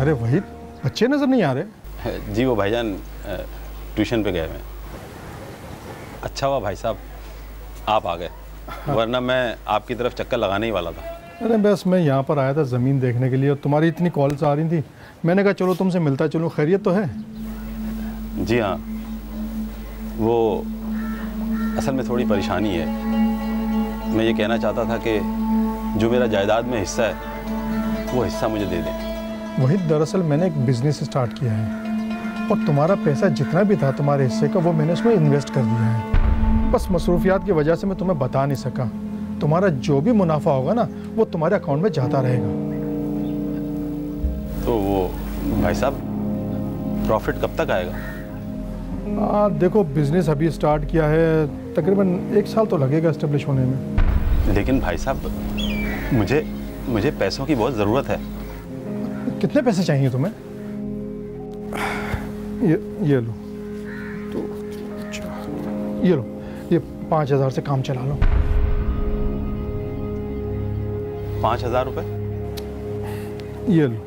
अरे वही बच्चे नजर नहीं आ रहे? जी वो भाईजान ट्यूशन पे गए हैं। अच्छा हुआ भाई साहब आप आ गए, वरना मैं आपकी तरफ चक्कर लगाने ही वाला था। अरे बस मैं यहाँ पर आया था ज़मीन देखने के लिए और तुम्हारी इतनी कॉल्स आ रही थी, मैंने कहा चलो तुमसे मिलता चलो। खैरियत तो है? जी हाँ, वो असल में थोड़ी परेशानी है। मैं ये कहना चाहता था कि जो मेरा जायदाद में हिस्सा है वो हिस्सा मुझे दे दें। वही दरअसल मैंने एक बिज़नेस स्टार्ट किया है और तुम्हारा पैसा जितना भी था तुम्हारे हिस्से का वो मैंने उसमें इन्वेस्ट कर दिया है। बस मसरूफियात की वजह से मैं तुम्हें बता नहीं सका। तुम्हारा जो भी मुनाफा होगा ना वो तुम्हारे अकाउंट में जाता रहेगा। तो वो भाई साहब प्रॉफिट कब तक आएगा? देखो बिज़नेस अभी स्टार्ट किया है, तकरीबन 1 साल तो लगेगा एस्टेब्लिश होने में। लेकिन भाई साहब मुझे पैसों की बहुत ज़रूरत है। कितने पैसे चाहिए तुम्हें? ये लो, तो ये लो, ये 5,000 से काम चला लो। 5,000 रुपये? ये लो,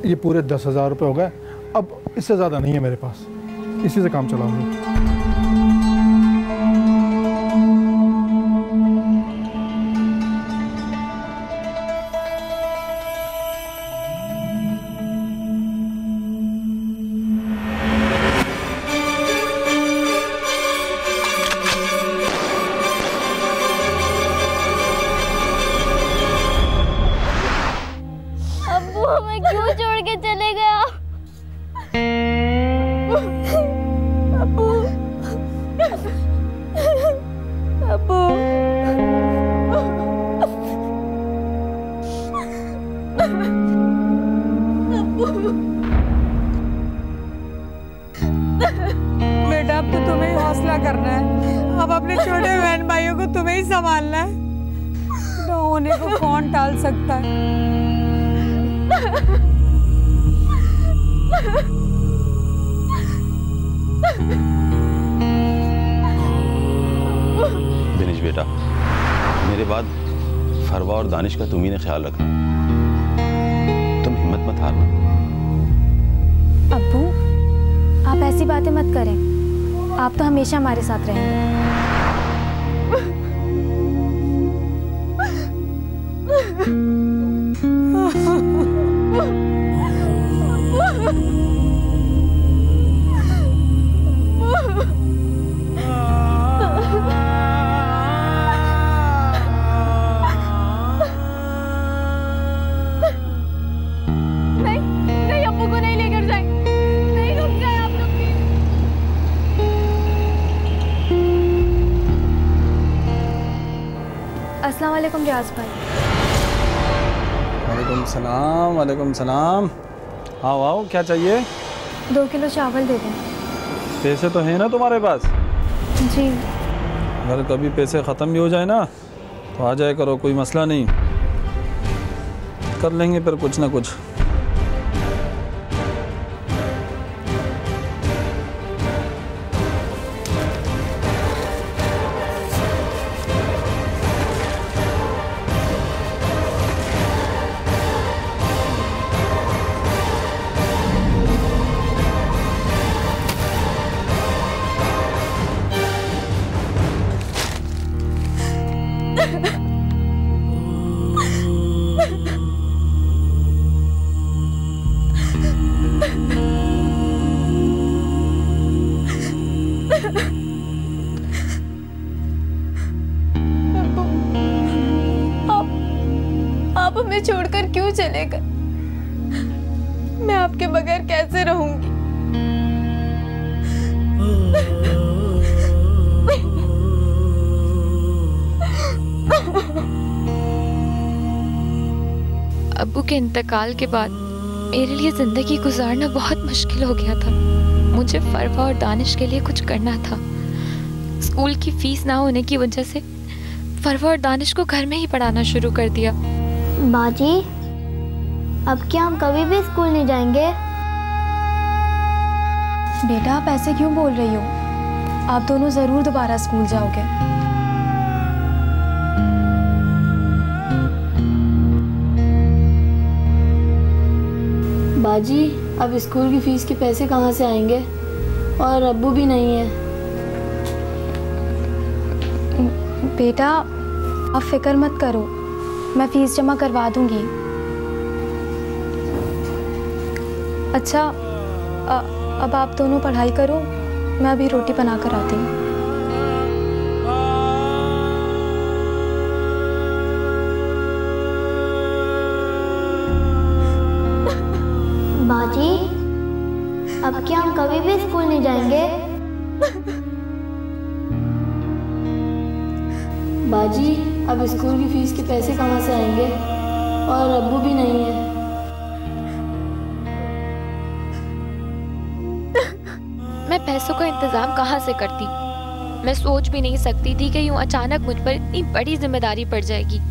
ये पूरे 10,000 रुपये हो गए। अब इससे ज़्यादा नहीं है मेरे पास, इसी से काम चला लो। हमें क्यों छोड़ के चले गया? अब्बू, अब्बू, बेटा अब तो तुम्हें हौसला करना है। अब अपने छोटे बहन भाइयों को तुम्हें ही संभालना है। तो होने को कौन टाल सकता है? दिनेश बेटा, मेरे बाद फरवा और दानिश का तुम ही ने ख्याल रखना। तुम हिम्मत मत हारना। अब्बू, आप ऐसी बातें मत करें। आप तो हमेशा हमारे साथ रहेंगे। नहीं, अब्बू को नहीं लेकर जाए। नहीं, रुक जाए आप लोग प्लीज। अस्सलाम वालेकुम रियाज भाई। वालेकुम सलाम, वालेकुम सलाम। आओ आओ, क्या चाहिए? 2 किलो चावल दे दें। पैसे तो हैं ना तुम्हारे पास? जी। अगर कभी पैसे ख़त्म भी हो जाए ना तो आ जाए करो, कोई मसला नहीं, कर लेंगे फिर कुछ ना कुछ। आप हमें छोड़कर क्यों चले गए? मैं आपके बगैर कैसे रहूंगी? अब्बू के इंतकाल के बाद मेरे लिए जिंदगी गुजारना बहुत मुश्किल हो गया था। मुझे फरवा और दानिश के लिए कुछ करना था। स्कूल की फीस ना होने की वजह से फरवा और दानिश को घर में ही पढ़ाना शुरू कर दिया। बाजी, अब क्या हम कभी भी स्कूल नहीं जाएंगे? बेटा आप ऐसे क्यों बोल रही हो? आप दोनों जरूर दोबारा स्कूल जाओगे। बाजी, अब स्कूल की फीस के पैसे कहाँ से आएंगे? और अब्बू भी नहीं है। बेटा आप फिक्र मत करो, मैं फ़ीस जमा करवा दूंगी। अच्छा अब आप दोनों पढ़ाई करो, मैं अभी रोटी बना कर आती हूँ। बाजी, अब क्या हम कभी भी स्कूल नहीं जाएंगे? बाजी, अब स्कूल की फीस के पैसे कहाँ से आएंगे? और अब्बू भी नहीं है। मैं पैसों का इंतजाम कहाँ से करती? मैं सोच भी नहीं सकती थी कि यूं अचानक मुझ पर इतनी बड़ी जिम्मेदारी पड़ जाएगी।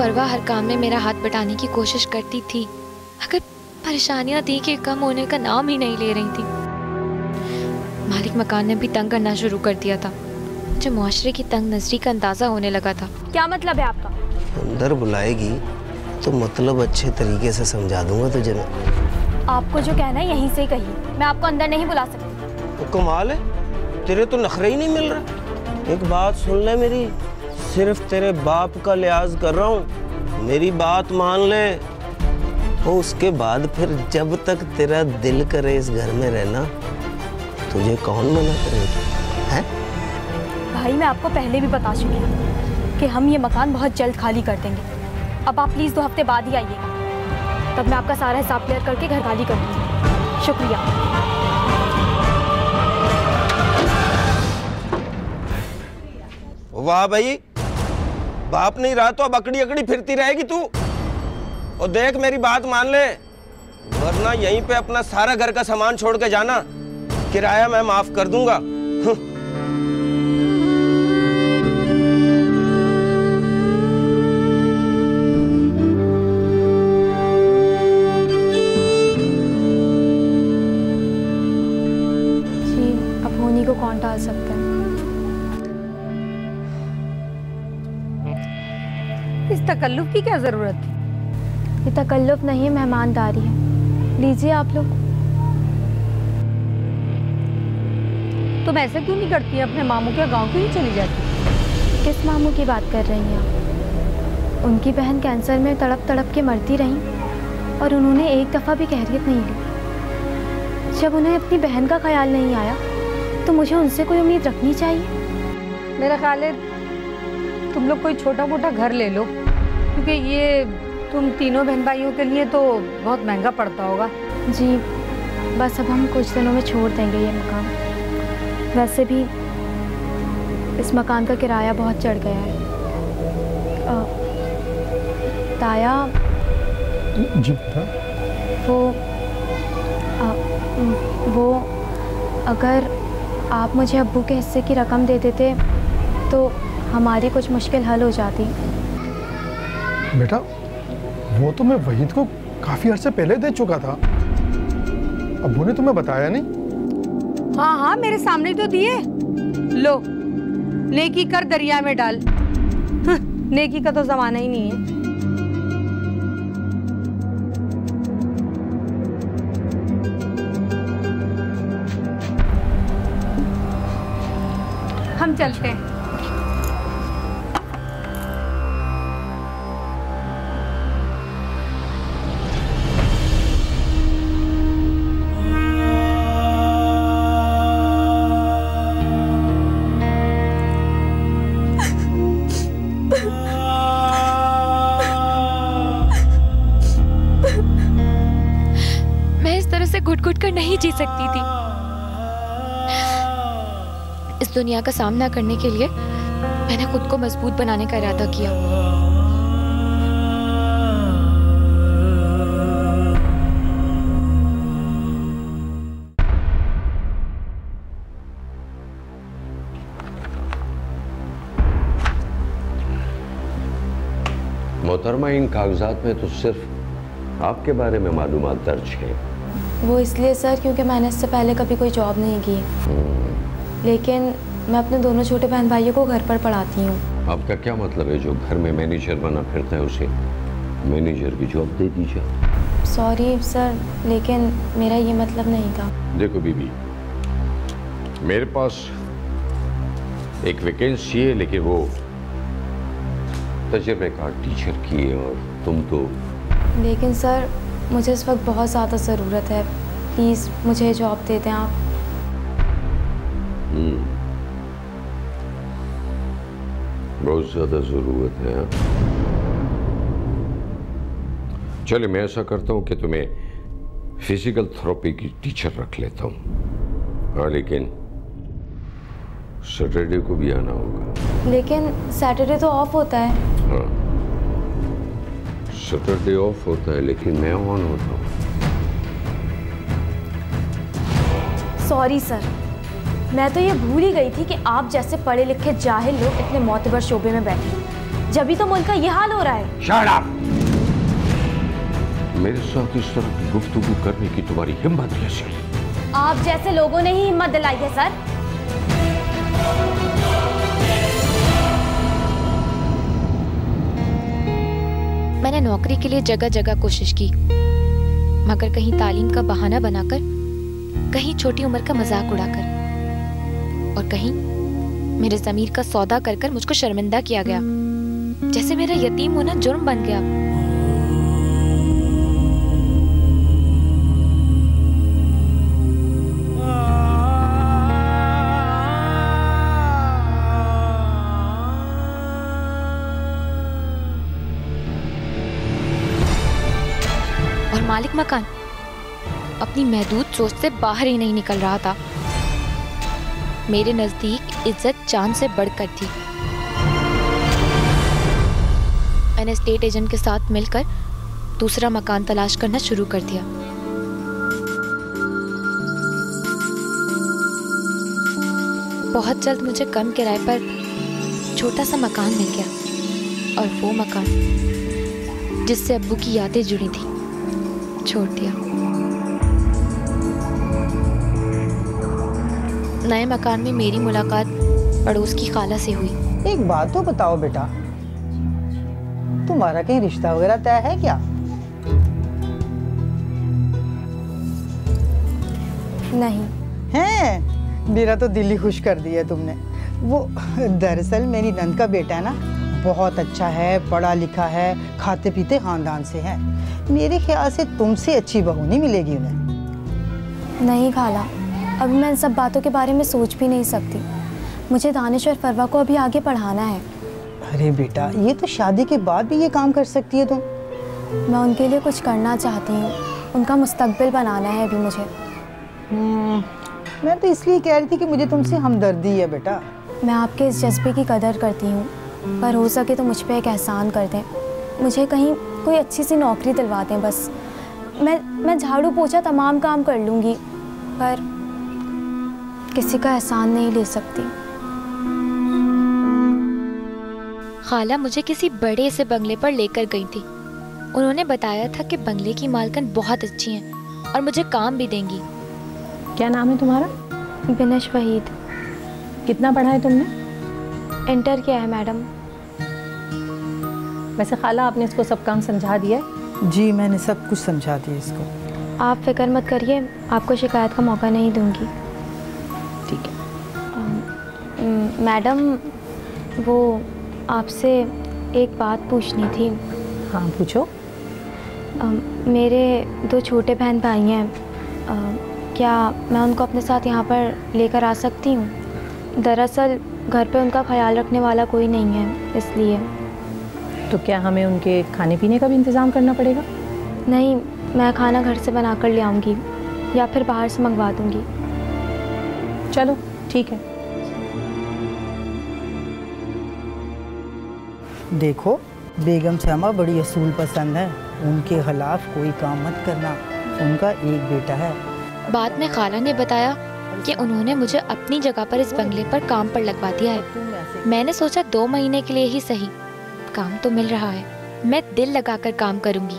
फरवा हर काम में मेरा हाथ बटाने की कोशिश करती थी, मगर परेशानियां थी कि कम होने का नाम ही नहीं ले रही थी। मालिक मकान ने भी तंग करना शुरू कर दिया था। मुझे मुआशरे की तंग नजरी का अंदाजा होने लगा था। क्या मतलब है आपका? अंदर बुलाएगी तो मतलब अच्छे तरीके से समझा दूंगा तुझे मैं। आपको जो कहना है यहीं से ही कहिए, मैं आपको अंदर नहीं बुला सकती। तो कमाल है, तेरे तो नखरे ही नहीं मिल रहा। एक बात सुन ले मेरी, सिर्फ तेरे बाप का लिहाज कर रहा हूँ, मेरी बात मान ले। और उसके बाद फिर जब तक तेरा दिल करे इस घर में रहना, तुझे कौन मना करेगा? है भाई, मैं आपको पहले भी बता चुकी हूँ कि हम ये मकान बहुत जल्द खाली कर देंगे। अब आप प्लीज़ 2 हफ्ते बाद ही आइएगा, तब मैं आपका सारा हिसाब क्लियर करके घर खाली कर दूँगी। शुक्रिया। वाह भाई, बाप नहीं रहा तो अब अकड़ी अकड़ी फिरती रहेगी तू। और देख मेरी बात मान ले, वरना यहीं पे अपना सारा घर का सामान छोड़ के जाना, किराया मैं माफ कर दूंगा। जी, अब होनी को कौन टाल सकता है? इस तकल्लुफ की क्या जरूरत थी? ये तकल्लुफ नहीं, मेहमानदारी है। लीजिए आप लोग। तुम ऐसे क्यों नहीं करती? अपने मामू के गांव क्यों नहीं चली जाती? किस मामू की बात कर रही हैं आप? उनकी बहन कैंसर में तड़प तड़प के मरती रही और उन्होंने एक दफ़ा भी खैरियत नहीं ली। जब उन्हें अपनी बहन का ख्याल नहीं आया तो मुझे उनसे कोई उम्मीद रखनी चाहिए। मेरा ख्याल है तुम लोग कोई छोटा मोटा घर ले लो, क्योंकि ये तुम तीनों बहन भाइयों के लिए तो बहुत महंगा पड़ता होगा। जी बस अब हम कुछ दिनों में छोड़ देंगे ये मकान। वैसे भी इस मकान का किराया बहुत चढ़ गया है। ताया जी बेटा। वो अगर आप मुझे अब्बू के हिस्से की रकम दे देते तो हमारी कुछ मुश्किल हल हो जाती। बेटा वो तो मैं वहीद को काफ़ी अर्से पहले दे चुका था, अब्बू ने तुम्हें बताया नहीं? हाँ हाँ, मेरे सामने तो दिए। लो, नेकी कर दरिया में डाल। नेकी का तो जमाना ही नहीं है। हम चलते हैं। घुट-घुट कर नहीं जी सकती थी। इस दुनिया का सामना करने के लिए मैंने खुद को मजबूत बनाने का इरादा किया। मोहतरमा, इन कागजात में तो सिर्फ आपके बारे में मालूमात दर्ज है। वो इसलिए सर क्योंकि मैंने इससे पहले कभी कोई जॉब नहीं की, लेकिन मैं अपने दोनों छोटे बहन भाइयों को घर पर पढ़ाती हूँ। आपका क्या मतलब है? जो घर में मैनेजर बना फिरता है उसे मैनेजर की जॉब दे दीजिए। सॉरी सर, लेकिन मेरा ये मतलब नहीं था। देखो बीबी, मेरे पास एक वैकेंसी है, लेकिन वो तजुर्बेकार टीचर की है और तुम तो। लेकिन सर मुझे इस वक्त बहुत ज़्यादा ज़रूरत है, प्लीज़ मुझे जॉब दे दें आप। बहुत ज़्यादा ज़रूरत है। चलिए, मैं ऐसा करता हूँ कि तुम्हें फिजिकल थेरेपी की टीचर रख लेता हूँ। हाँ, लेकिन सैटरडे को भी आना होगा। लेकिन सैटरडे तो ऑफ होता है। हाँ, सैटरडे ऑफ होता है, लेकिन मैं ऑन होता हूँ। सॉरी सर, मैं तो ये भूल ही गई थी कि आप जैसे पढ़े लिखे जाहिल लोग इतने मोतबर शोबे में बैठे, जब भी तो मुल्क का ये हाल हो रहा है। Shut up! मेरे साथ इस तरह की गुफ्तगू करने की तुम्हारी हिम्मत कैसे? आप जैसे लोगों ने ही हिम्मत दिलाई है सर। मैंने नौकरी के लिए जगह जगह कोशिश की, मगर कहीं तालीम का बहाना बनाकर, कहीं छोटी उम्र का मजाक उड़ाकर, और कहीं मेरे ज़मीर का सौदा कर कर मुझको शर्मिंदा किया गया, जैसे मेरा यतीम होना जुर्म बन गया। और मालिक मकान अपनी महदूद सोच से बाहर ही नहीं निकल रहा था। मेरे नजदीक इज्जत चांद से बढ़कर थी। मैंने स्टेट एजेंट के साथ मिलकर दूसरा मकान तलाश करना शुरू कर दिया। बहुत जल्द मुझे कम किराए पर छोटा सा मकान मिल गया, और वो मकान जिससे अब्बू की यादें जुड़ी थी छोड़ दिया। नए मकान में मेरी मुलाकात पड़ोस की खाला से हुई। एक बात तो बताओ बेटा, तुम्हारा कहीं रिश्ता वगैरह तय है क्या? नहीं है? मेरा तो दिल ही खुश कर दिया तुमने। वो दरअसल मेरी नंद का बेटा है ना, बहुत अच्छा है, पढ़ा लिखा है, खाते पीते खानदान से है। मेरे ख्याल से तुमसे अच्छी बहू नहीं मिलेगी उन्हें। नहीं खाला, अभी मैं इन सब बातों के बारे में सोच भी नहीं सकती। मुझे दानिश और फरवा को अभी आगे पढ़ाना है। अरे बेटा, ये तो शादी के बाद भी ये काम कर सकती है तुम। मैं उनके लिए कुछ करना चाहती हूँ, उनका मुस्तकबिल बनाना है अभी मुझे। मैं तो इसलिए कह रही थी कि मुझे तुमसे हमदर्दी है बेटा। मैं आपके इस जज्बे की कदर करती हूँ, पर हो सके तो मुझ पे एक एहसान कर दें। मुझे कहीं कोई अच्छी सी नौकरी दिलवा दें बस। मैं झाड़ू पोछा तमाम काम कर लूँगी, पर किसी का एहसान नहीं ले सकती। खाला मुझे किसी बड़े से बंगले पर लेकर गई थी। उन्होंने बताया था कि बंगले की मालकन बहुत अच्छी हैं और मुझे काम भी देंगी। क्या नाम है तुम्हारा? बिनश वहीद। कितना पढ़ा है तुमने? इंटर किया है मैडम। वैसे खाला, आपने इसको सब काम समझा दिया? जी, मैंने सब कुछ समझा दिया इसको। आप फिक्र मत करिए, आपको शिकायत का मौका नहीं दूंगी। ठीक है। मैडम, वो आपसे एक बात पूछनी थी। हाँ, पूछो। मेरे 2 छोटे बहन भाई हैं, क्या मैं उनको अपने साथ यहाँ पर लेकर आ सकती हूँ? दरअसल घर पे उनका ख्याल रखने वाला कोई नहीं है, इसलिए। तो क्या हमें उनके खाने पीने का भी इंतज़ाम करना पड़ेगा? नहीं, मैं खाना घर से बना कर ले आऊँगी या फिर बाहर से मंगवा दूँगी। चलो ठीक है। देखो, बेगम शमा बड़ी असूल पसंद है, उनके खिलाफ कोई काम मत करना। उनका एक बेटा है। बाद में खाला ने बताया कि उन्होंने मुझे अपनी जगह पर इस बंगले पर काम पर लगवा दिया है। मैंने सोचा 2 महीने के लिए ही सही, काम तो मिल रहा है। मैं दिल लगाकर काम करूंगी।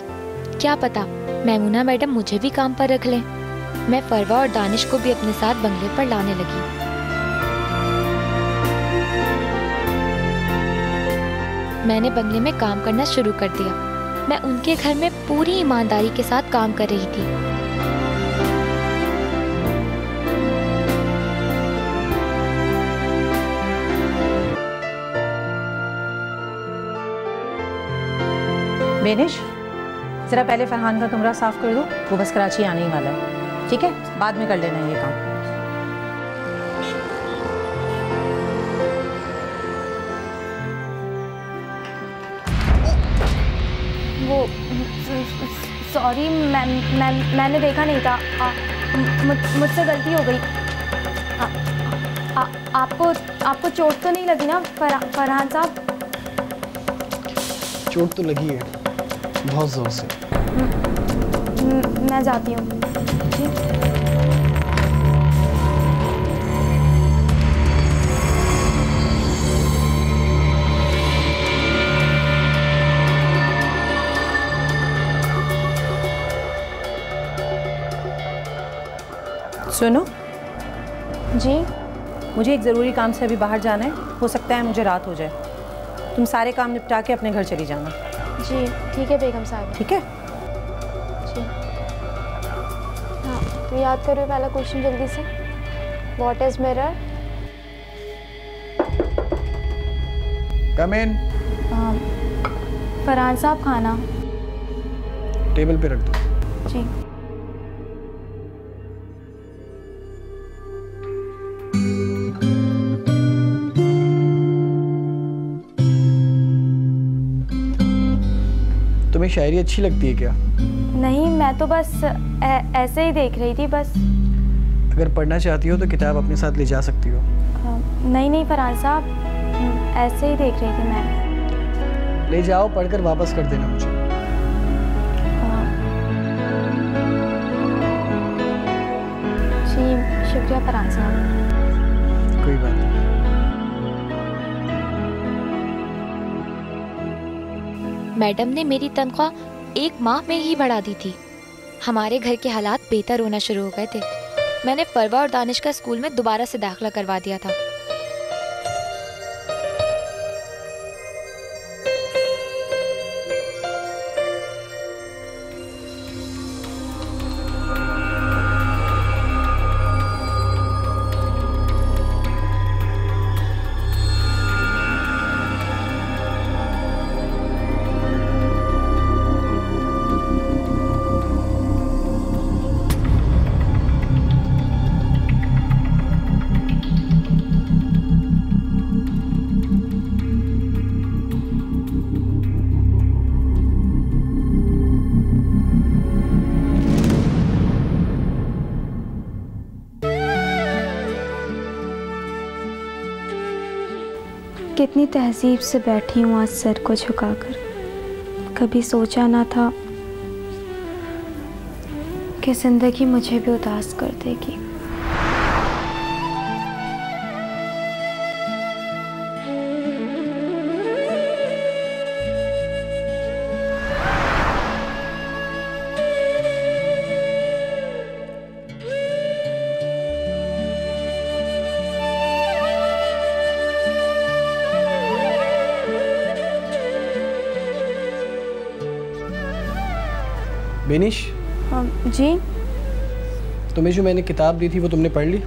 क्या पता मैमूना मैडम मुझे भी काम पर रख लें। मैं फरवा और दानिश को भी अपने साथ बंगले पर लाने लगी। मैंने बंगले में काम करना शुरू कर दिया। मैं उनके घर में पूरी ईमानदारी के साथ काम कर रही थी। बेनिश, जरा पहले फरहान का कमरा साफ कर दो, वो बस कराची आने ही वाला है। ठीक है, बाद में कर लेना ये काम। वो सॉरी मैंने देखा नहीं था। मुझसे गलती हो गई। आपको चोट तो नहीं लगी ना फरहान साहब? चोट तो लगी है, बहुत जोर से। मैं जाती हूँ। सुनो जी, मुझे एक ज़रूरी काम से अभी बाहर जाना है। हो सकता है मुझे रात हो जाए। तुम सारे काम निपटा के अपने घर चली जाना। जी ठीक है बेगम साहब। ठीक है जी। हाँ, तो याद करो पहला क्वेश्चन जल्दी से। What is mirror? Come in. Farhan साहब खाना टेबल पे रख दो। जी। तुम्हें शायरी अच्छी लगती है क्या? नहीं, मैं तो बस ऐसे ही देख रही थी बस। अगर पढ़ना चाहती हो तो किताब अपने साथ ले जा सकती हो। नहीं फरहान साहब, ऐसे ही देख रही थी मैं। ले जाओ, पढ़कर वापस कर देना मुझे। जी शुक्रिया फरहान साहब। कोई बात नहीं। मैडम ने मेरी तनख्वाह 1 माह में ही बढ़ा दी थी। हमारे घर के हालात बेहतर होना शुरू हो गए थे। मैंने फरवा और दानिश का स्कूल में दोबारा से दाखिला करवा दिया था। कितनी तहजीब से बैठी हूँ आज सर को झुकाकर। कभी सोचा ना था कि जिंदगी मुझे भी उदास कर देगी। बेनिश जी, तुम्हें जो मैंने किताब दी थी वो तुमने पढ़ ली?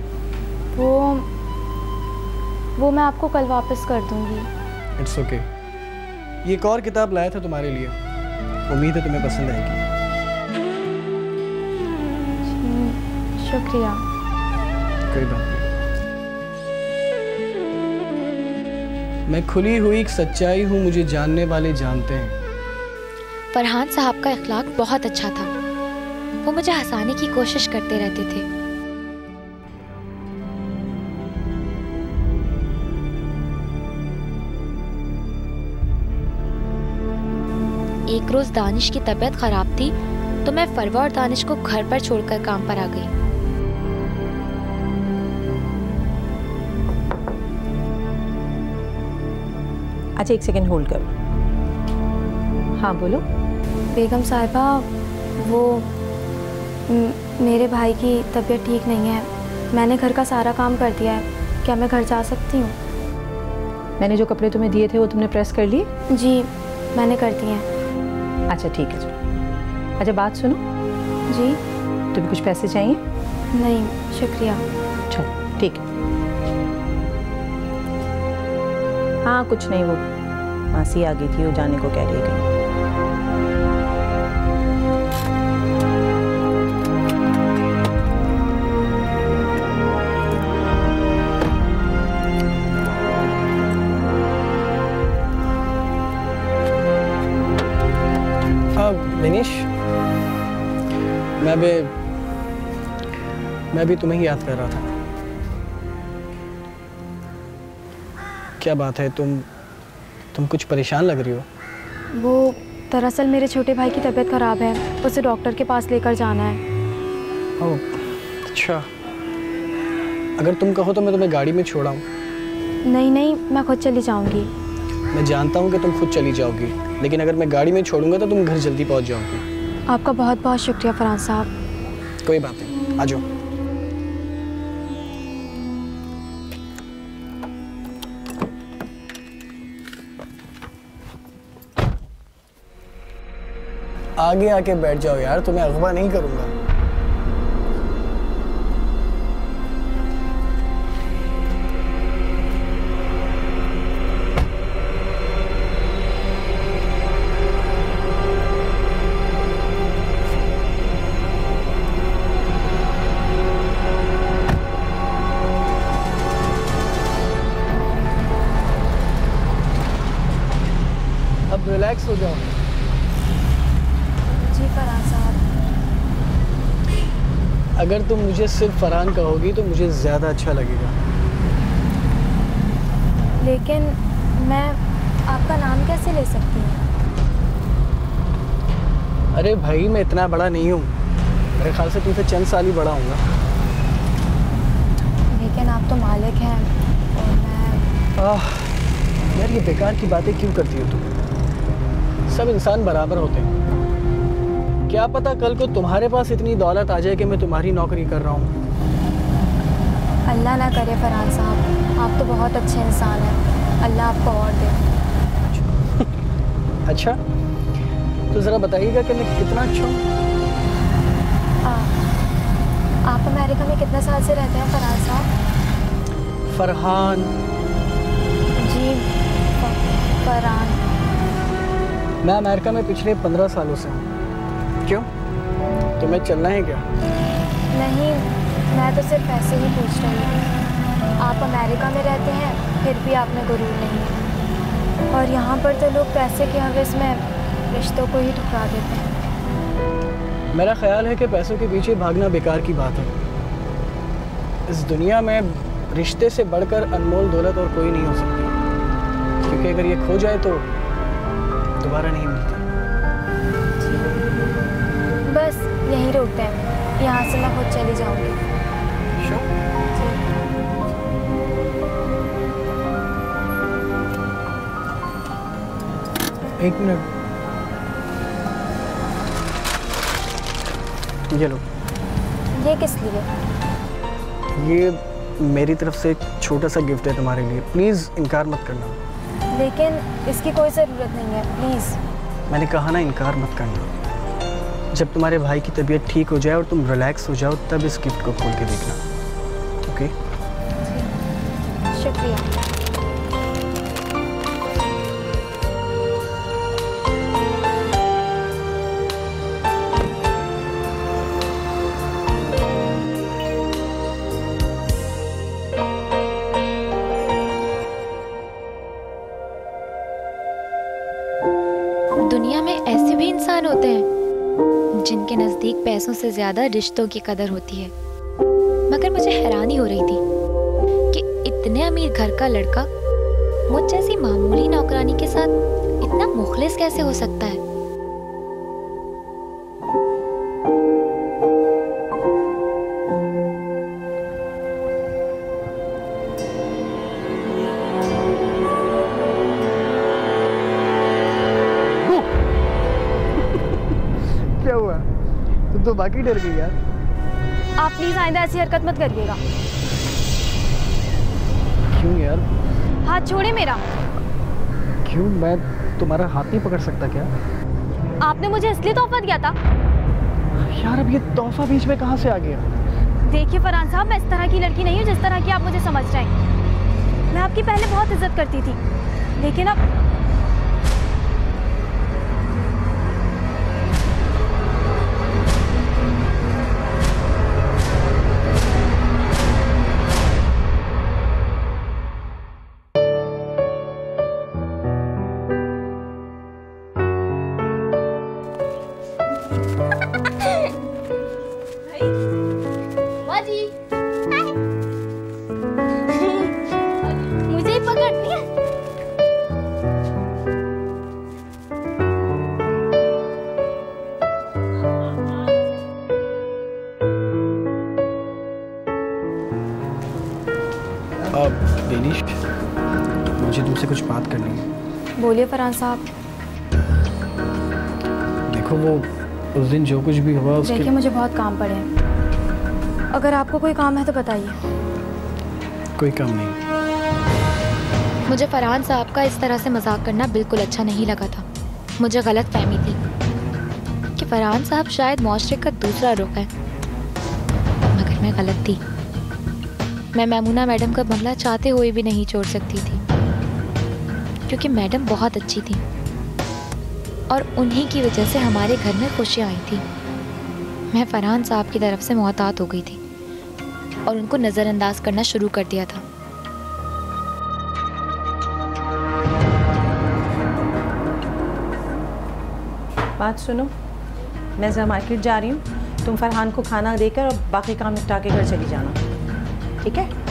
वो मैं आपको कल वापस कर दूंगी। It's okay. ये एक और किताब लाया था तुम्हारे लिए, उम्मीद है तुम्हें पसंद आएगी। शुक्रिया। कोई बात नहीं। मैं खुली हुई एक सच्चाई हूँ, मुझे जानने वाले जानते हैं। फरहान साहब का इखलाक बहुत अच्छा था। वो मुझे हंसाने की कोशिश करते रहते थे। एक रोज दानिश की तबीयत खराब थी तो मैं फरवा और दानिश को घर पर छोड़कर काम पर आ गई। अच्छा, 1 सेकेंड होल्ड करो। हाँ बोलो। बेगम साहिबा, वो मेरे भाई की तबीयत ठीक नहीं है। मैंने घर का सारा काम कर दिया है। क्या मैं घर जा सकती हूँ? मैंने जो कपड़े तुम्हें दिए थे वो तुमने प्रेस कर लिए? जी मैंने कर दिए हैं। अच्छा ठीक है चलो। अच्छा बात सुनो। जी। तुम्हें कुछ पैसे चाहिए? नहीं शुक्रिया। चलो ठीक है। हाँ कुछ नहीं, वो मासी आ गई थी, वो जाने को कह रही है कहीं। विनीश, मैं भी तुम्हें ही याद कर रहा था। क्या बात है, तुम कुछ परेशान लग रही हो? वो दरअसल मेरे छोटे भाई की तबीयत ख़राब है, उसे डॉक्टर के पास लेकर जाना है। ओह अच्छा, अगर तुम कहो तो मैं तुम्हें गाड़ी में छोड़ाऊँ? नहीं नहीं, मैं खुद चली जाऊंगी। मैं जानता हूँ कि तुम खुद चली जाओगी, लेकिन अगर मैं गाड़ी में छोड़ूंगा तो तुम घर जल्दी पहुँच जाओगी। आपका बहुत बहुत शुक्रिया फरहान साहब। कोई बात नहीं, आ जाओ। आगे आके बैठ जाओ यार, तुम्हें अगवा नहीं करूंगा। अब रिलैक्स हो जाओ। जी फरहान साहब। अगर तुम मुझे सिर्फ फरहान कहोगी तो मुझे ज़्यादा अच्छा लगेगा। लेकिन मैं आपका नाम कैसे ले सकती हूँ? अरे भाई, मैं इतना बड़ा नहीं हूँ, मेरे ख्याल से तुमसे चंद साल ही बड़ा हूँगा। लेकिन आप तो मालिक हैं और मैं... यार ये बेकार की बातें क्यों करती हो तुम? सब इंसान बराबर होते हैं। क्या पता कल को तुम्हारे पास इतनी दौलत आ जाए कि मैं तुम्हारी नौकरी कर रहा हूँ। अल्लाह ना करे फरहान साहब, आप तो बहुत अच्छे इंसान हैं, अल्लाह आपको और दे। अच्छा, तो ज़रा बताइएगा कि मैं कितना अच्छा हूँ। आप अमेरिका में कितने साल से रहते हैं फरहान साहब? फरहान। जी फरहान। मैं अमेरिका में पिछले 15 सालों से हूँ। क्यों, तुम्हें चलना है क्या? नहीं, मैं तो सिर्फ ऐसे ही पूछ रही थी। आप अमेरिका में रहते हैं, फिर भी आप में गुरूर नहीं है, और यहाँ पर तो लोग पैसे के हवस में रिश्तों को ही ठुकरा देते हैं। मेरा ख्याल है कि पैसों के पीछे भागना बेकार की बात है। इस दुनिया में रिश्ते से बढ़कर अनमोल दौलत और कोई नहीं हो सकती, क्योंकि अगर ये खो जाए तो दोबारा नहीं मिलती। बस यहीं रोकते हैं, यहाँ से मैं खुद चली जाऊंगी। एक मिनट, ये लो। ये किस लिए? ये मेरी तरफ से एक छोटा सा गिफ्ट है तुम्हारे लिए, प्लीज़ इनकार मत करना। लेकिन इसकी कोई ज़रूरत नहीं है, प्लीज़। मैंने कहा ना, इनकार मत करना। जब तुम्हारे भाई की तबीयत ठीक हो जाए और तुम रिलैक्स हो जाओ, तब इस गिफ्ट को खोल के देखना। ओके? शुक्रिया। दुनिया में ऐसे भी इंसान होते हैं जिनके नज़दीक पैसों से ज़्यादा रिश्तों की कदर होती है। मगर मुझे हैरानी हो रही थी कि इतने अमीर घर का लड़का मुझ जैसी मामूली नौकरानी के साथ इतना मुखलिस कैसे हो सकता है। तुम तो बाकी डर गई यार। आप प्लीज आइंदा ऐसी हरकत मत करिएगा। क्यों यार? हाथ छोड़े मेरा। क्यों? मैं तुम्हारा हाथ नहीं पकड़ सकता क्या? आपने मुझे इसलिए तोहफा दिया था। यार अब ये तोहफा बीच में कहाँ से आ गया? देखिए फरहान साहब, मैं इस तरह की लड़की नहीं हूँ जिस तरह की आप मुझे समझ रहे हैं। मैं आपकी पहले बहुत इज्जत करती थी, लेकिन अब बेनिश, मुझे तुमसे कुछ बात करनी है। बोलिए फरहान साहब। देखो वो उस दिन जो कुछ भी हुआ उसके... देखिए मुझे बहुत काम पड़े हैं, अगर आपको कोई काम है तो बताइए। कोई काम नहीं। मुझे फरहान साहब का इस तरह से मजाक करना बिल्कुल अच्छा नहीं लगा था। मुझे गलत फहमी थी कि फरहान साहब शायद मुआशरे का दूसरा रुख है, मगर मैं गलत थी। मैं मैमूना मैडम का बंगला चाहते हुए भी नहीं छोड़ सकती थी, क्योंकि मैडम बहुत अच्छी थी और उन्हीं की वजह से हमारे घर में खुशियाँ आई थी। मैं फरहान साहब की तरफ से मोहतात हो गई थी और उनको नज़रअंदाज करना शुरू कर दिया था। बात सुनो, मैं ज़रा मार्केट जा रही हूँ, तुम फरहान को खाना देकर और बाकी काम निपटा के घर चली जाना, ठीक है?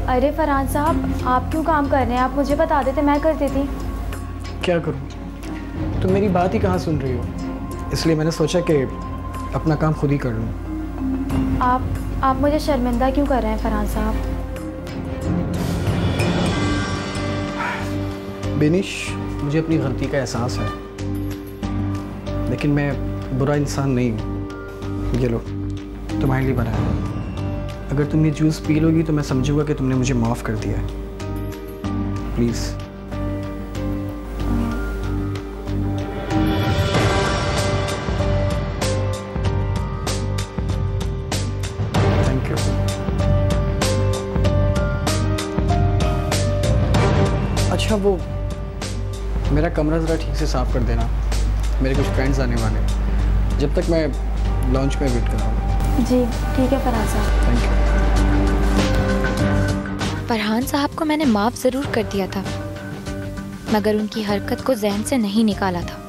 अरे फरहान साहब, आप क्यों काम कर रहे हैं? आप मुझे बता देते, मैं कर देती। क्या करूं? तुम मेरी बात ही कहाँ सुन रही हो, इसलिए मैंने सोचा कि अपना काम खुद ही कर लूं। आप मुझे शर्मिंदा क्यों कर रहे हैं फरहान साहब? बेनिश, मुझे अपनी गलती का एहसास है, लेकिन मैं बुरा इंसान नहीं हूँ। ये लो, तुम्हारे लिए बनाया है। अगर तुम ये जूस पी लोगी तो मैं समझूंगा कि तुमने मुझे माफ़ कर दिया है। प्लीज़। Thank you. अच्छा, वो मेरा कमरा ज़रा ठीक से साफ़ कर देना, मेरे कुछ फ्रेंड्स आने वाले हैं, जब तक मैं लॉन्च में वेट कर रहा हूँ। जी ठीक है फरहान साहब। Thank you. फरहान साहब को मैंने माफ़ ज़रूर कर दिया था, मगर उनकी हरकत को जहन से नहीं निकाला था।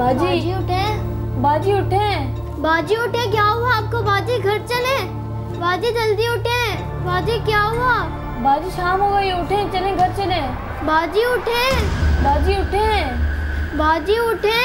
बाजी उठे, बाजी उठे, बाजी उठे। क्या हुआ आपको बाजी? घर चले बाजी, जल्दी उठे बाजी। क्या हुआ बाजी? शाम हो गई, उठे, चले घर चले। बाजी उठे, बाजी उठे, बाजी उठे।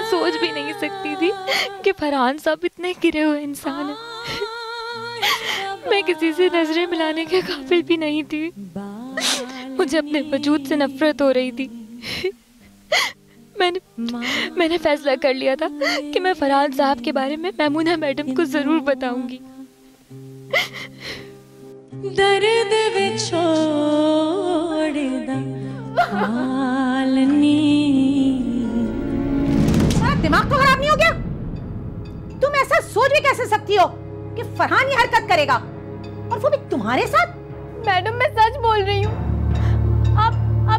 सोच भी नहीं सकती थी कि फरहान साहब इतने गिरे हुए इंसान हैं। मैं किसी से नजरें मिलाने के काबिल भी नहीं थी। मुझे अपने वजूद से नफरत हो रही थी। मैंने फैसला कर लिया था कि मैं फरहान साहब के बारे में मैमूना मैडम को जरूर बताऊंगी। दर्द विच छोड़ दा हालनी। दिमाग तो खराब नहीं हो गया? तुम ऐसा सोच भी कैसे सकती हो कि फरहान ये हरकत करेगा, और वो भी तुम्हारे साथ? मैडम मैं सच बोल रही हूँ। आप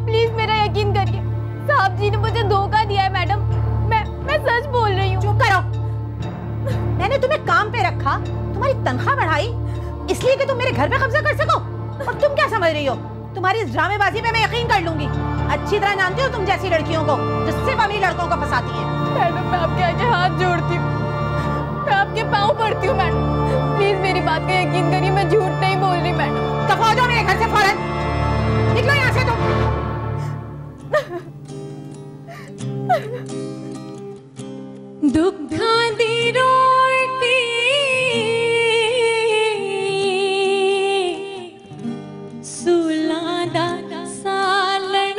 प्लीज मेरा यकीन करिए। साहब जी ने मुझे धोखा दिया है मैडम। मैं सच बोल रही हूँ। चुप करो। मैंने तुम्हें काम पे रखा, तुम्हारी तनख्वाह बढ़ाई इसलिए कि तुम मेरे घर पे कब्जा कर सको, और तुम क्या समझ रही हो तुम्हारी इस ड्रामेबाजी पे मैं यकीन कर लूंगी? अच्छी तरह जानती हो तुम जैसी लड़कियों को जो सिर्फ अमीर लड़कों को फंसाती हैं। मैडम मैं आपके आगे हाथ जोड़ती हूँ, मैं आपके पाँव पड़ती हूँ मैडम। प्लीज मेरी बात का यकीन करिए, मैं झूठ नहीं बोल रही मैडम। दफा हो जाओ मेरे घर से फौरन। निकलो यहाँ से तुम। दुखा दी रोटी सूला दा सालन।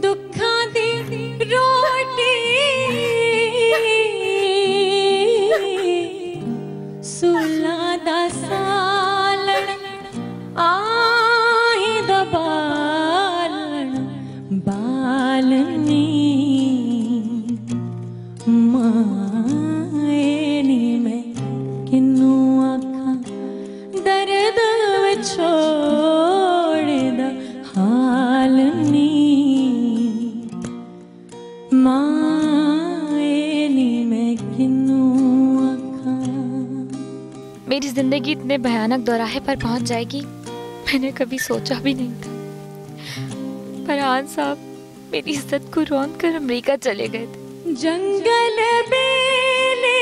दुखा दी रोटी सूला दा सालन। आही दा बालन बालनी। माए नी मैं किन्नू आखा दर्द विच छोड़ दा हालनी। माए नी मैं किन्नू आखा। मेरी जिंदगी इतने भयानक दौराहे पर पहुंच जाएगी मैंने कभी सोचा भी नहीं था। फरहान साहब मेरी इज्जत को रौंद कर अमेरिका चले गए थे। जंगल बेले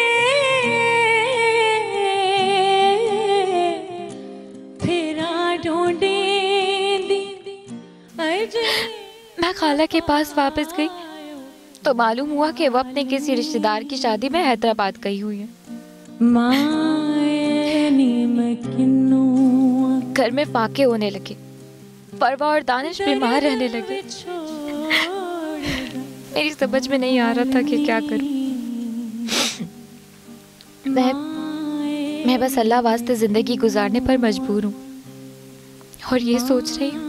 फेरा ढूंढे दी। मैं खाला के पास वापस गई तो मालूम हुआ कि वो अपने किसी रिश्तेदार की शादी में हैदराबाद गई हुई है। घर में फाके होने लगे, परवा और दानिश बीमार रहने लगे। मेरी समझ में नहीं आ रहा था कि क्या करूं। मैं बस अल्लाह वास्ते जिंदगी गुजारने पर मजबूर हूँ और ये सोच रही हूँ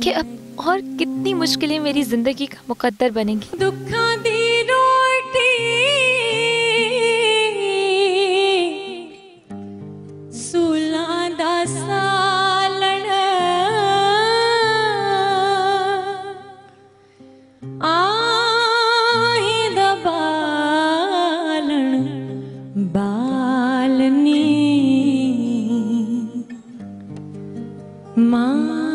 कि अब और कितनी मुश्किलें मेरी जिंदगी का मुकद्दर बनेंगी। दुखा दी रोटी सूला दा सालन। आही दा बालन बालनी। मां